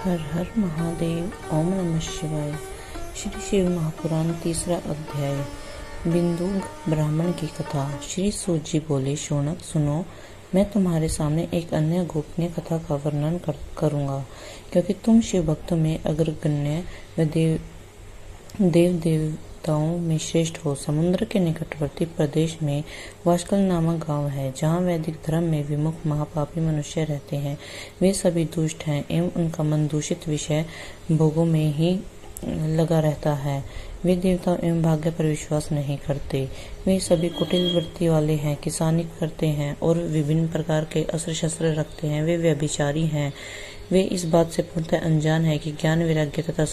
हर हर महादेव। ओम नमः शिवाय। श्री शिव महापुराण तीसरा अध्याय। बिंदुक ब्राह्मण की कथा। श्री सूत जी बोले, शौनक सुनो, मैं तुम्हारे सामने एक अन्य गोपनीय कथा का वर्णन करूंगा, क्योंकि तुम शिव भक्तों में अग्रगण्य व देव देवताओं में श्रेष्ठ हो। समुद्र के निकटवर्ती प्रदेश में वाशकल नामक गांव है, जहां वैदिक धर्म में विमुख महापापी मनुष्य रहते हैं। वे सभी दुष्ट हैं एवं उनका मन दूषित विषय भोगों में ही लगा रहता है। वे देवताओं एवं भाग्य पर विश्वास नहीं करते। वे सभी कुटिल वृत्ति वाले हैं, किसानी करते हैं और विभिन्न प्रकार के अस्त्र शस्त्र रखते हैं। वे व्यभिचारी हैं। वे इस बात से पूर्णतः अनजान है कि ज्ञान, वैराग्य तथा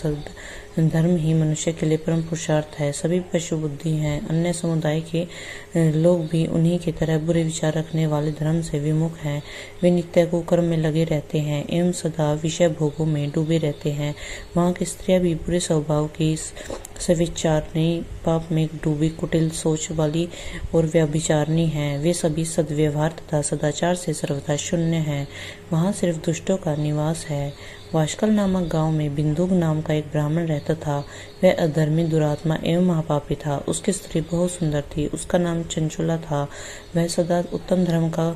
धर्म ही मनुष्य के लिए परम पुरुषार्थ है। सभी पशु बुद्धि हैं। अन्य समुदाय के लोग भी उन्हीं की तरह बुरे विचार रखने वाले धर्म से विमुख हैं। वे नित्य कुकर्म में लगे रहते हैं एवं सदा विषय भोगों में डूबे रहते हैं। वहाँ की स्त्रियां भी बुरे स्वभाव की, सविचारणी, पाप में डूबी, कुटिल सोच वाली और व्यभिचारिणी हैं। वे सभी सद्व्यवहार तथा सदाचार से सर्वथा शून्य हैं। वहाँ सिर्फ दुष्टों का निवास है। वाशकल नामक गांव में बिंदुक नाम का एक ब्राह्मण रहता था। वह अधर्मी, दुरात्मा एवं महापापी था। उसकी स्त्री बहुत सुंदर थी। उसका नाम चंचुला था। वह सदा उत्तम धर्म का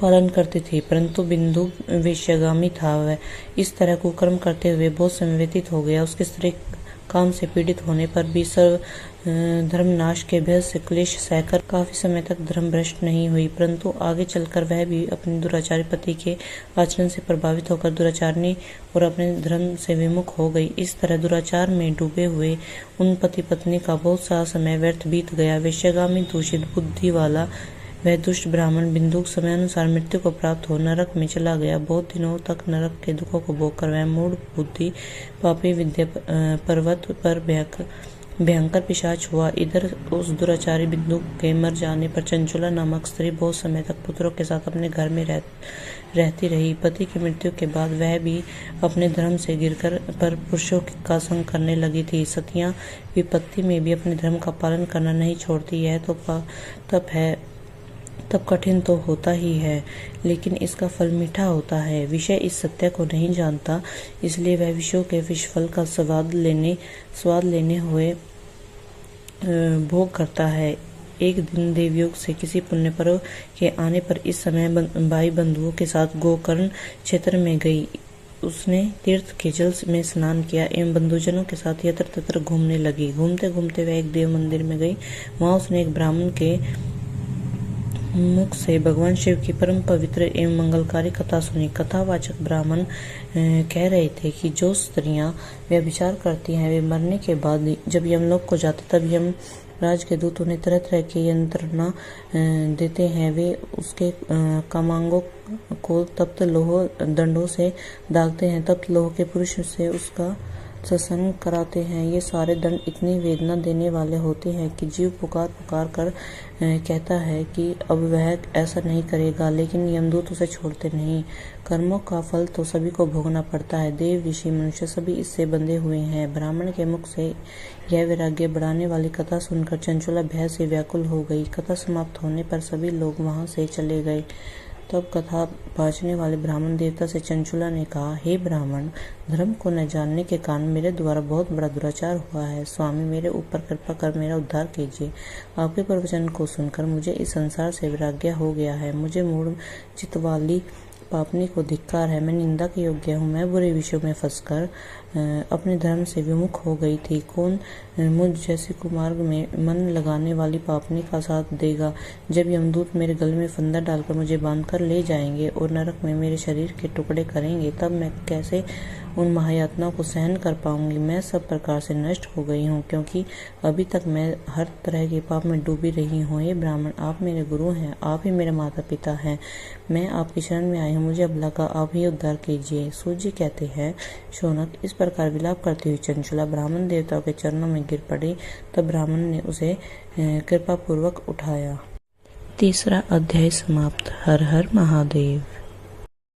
पालन करती थी, परंतु बिंदुक वेश्यागामी था। वह इस तरह कुकर्म करते हुए बहुत संवेदित हो गया। उसकी स्त्री काम से पीड़ित होने पर भी सर्व धर्मनाश के भय से क्लेश सहकर काफी समय तक धर्म भ्रष्ट नहीं हुई, परंतु आगे चलकर वह भी अपने दुराचारी पति के आचरण से प्रभावित होकर दुराचारणी और अपने धर्म से विमुख हो गई। इस तरह दुराचार में डूबे हुए उन पति पत्नी का बहुत सा समय व्यर्थ बीत गया। वेश्यागामी, दूषित बुद्धि वाला वह दुष्ट ब्राह्मण बिंदुक समयानुसार मृत्यु को प्राप्त हो नरक में चला गया। बहुत दिनों तक नरक के दुखों को भोगकर वह मूढ़ बुद्धि पापी विद्या पर्वत पर भयंकर पिशाच हुआ। इधर उस दुराचारी बिंदुक के मर जाने पर चंचुला नामक स्त्री बहुत समय तक पुत्रों के साथ अपने घर में रहती रही। पति की मृत्यु के बाद वह भी अपने धर्म से गिरकर पर पुरुषों का संग करने लगी थी। सतियां विपत्ति में भी अपने धर्म का पालन करना नहीं छोड़ती। यह तो तब कठिन तो होता ही है, लेकिन इसका फल मीठा होता है। विषय इस सत्य को नहीं जानता, इसलिए वह विषयों के विषफल का स्वाद लेने हुए भोग करता है। एक दिन देवयोग से किसी पुण्य पर्व के आने पर इस समय भाई बंधुओं के साथ गोकर्ण क्षेत्र में गई। उसने तीर्थ के जल में स्नान किया एवं बंधुजनों के साथ यत्र तत्र घूमने लगी। घूमते घूमते वह एक देव मंदिर में गई। वहां उसने एक ब्राह्मण के मुख से भगवान शिव की परम पवित्र एवं मंगलकारी कथा सुनी। कथावाचक ब्राह्मण कह रहे थे कि जो स्त्रियां व्यभिचार करती हैं, वे मरने के बाद जब यमलोक को जाते तब यमराज के दूत उन्हें तरह तरह के यंत्रणा देते हैं। वे उसके कामांगों को तप्त लोह दंडों से दागते हैं। तप्त लोह के पुरुष से उसका सत्संग कराते हैं। ये सारे दंड इतनी वेदना देने वाले होते हैं कि जीव पुकार पुकार कर कहता है कि अब वह ऐसा नहीं करेगा, लेकिन यमदूत उसे छोड़ते नहीं। कर्मों का फल तो सभी को भोगना पड़ता है। देव, ऋषि, मनुष्य सभी इससे बंधे हुए हैं। ब्राह्मण के मुख से यह वैराग्य बढ़ाने वाली कथा सुनकर चंचुला भय से व्याकुल हो गई। कथा समाप्त होने पर सभी लोग वहां से चले गए। तब कथा बाँचने वाले ब्राह्मण देवता से चंचुला ने कहा, हे ब्राह्मण, धर्म को न जानने के कारण मेरे द्वारा बहुत बड़ा दुराचार हुआ है। स्वामी, मेरे ऊपर कृपा कर मेरा उद्धार कीजिए। आपके प्रवचन को सुनकर मुझे इस संसार से वैराग्य हो गया है। मुझे मूढ़ चित्त वाली पापनी को धिक्कार है। मैं निंदा के योग्य हूँ। मैं बुरे विषयों में फंसकर अपने धर्म से विमुख हो गई थी। कौन मुझ जैसे कुमार्ग में मन लगाने वाली पापनी का साथ देगा? जब यमदूत मेरे गले में फंदा डालकर मुझे बांधकर ले जाएंगे और नरक में मेरे शरीर के टुकड़े करेंगे, तब मैं कैसे उन महायातनाओं को सहन कर पाऊंगी? मैं सब प्रकार से नष्ट हो गई हूँ, क्योंकि अभी तक मैं हर तरह के पाप में डूबी रही हूँ। हे ब्राह्मण, आप मेरे गुरु हैं, आप ही मेरे माता पिता हैं। मैं आपकी शरण में आई हूँ। मुझे अबला का आप ही उद्धार कीजिए। सूत जी कहते हैं, शौनक, इस प्रकार विलाप करती हुई चंचुला ब्राह्मण देवताओं के चरणों में गिर पड़ी। तब ब्राह्मण ने उसे कृपा पूर्वक उठाया। तीसरा अध्याय समाप्त। हर हर महादेव।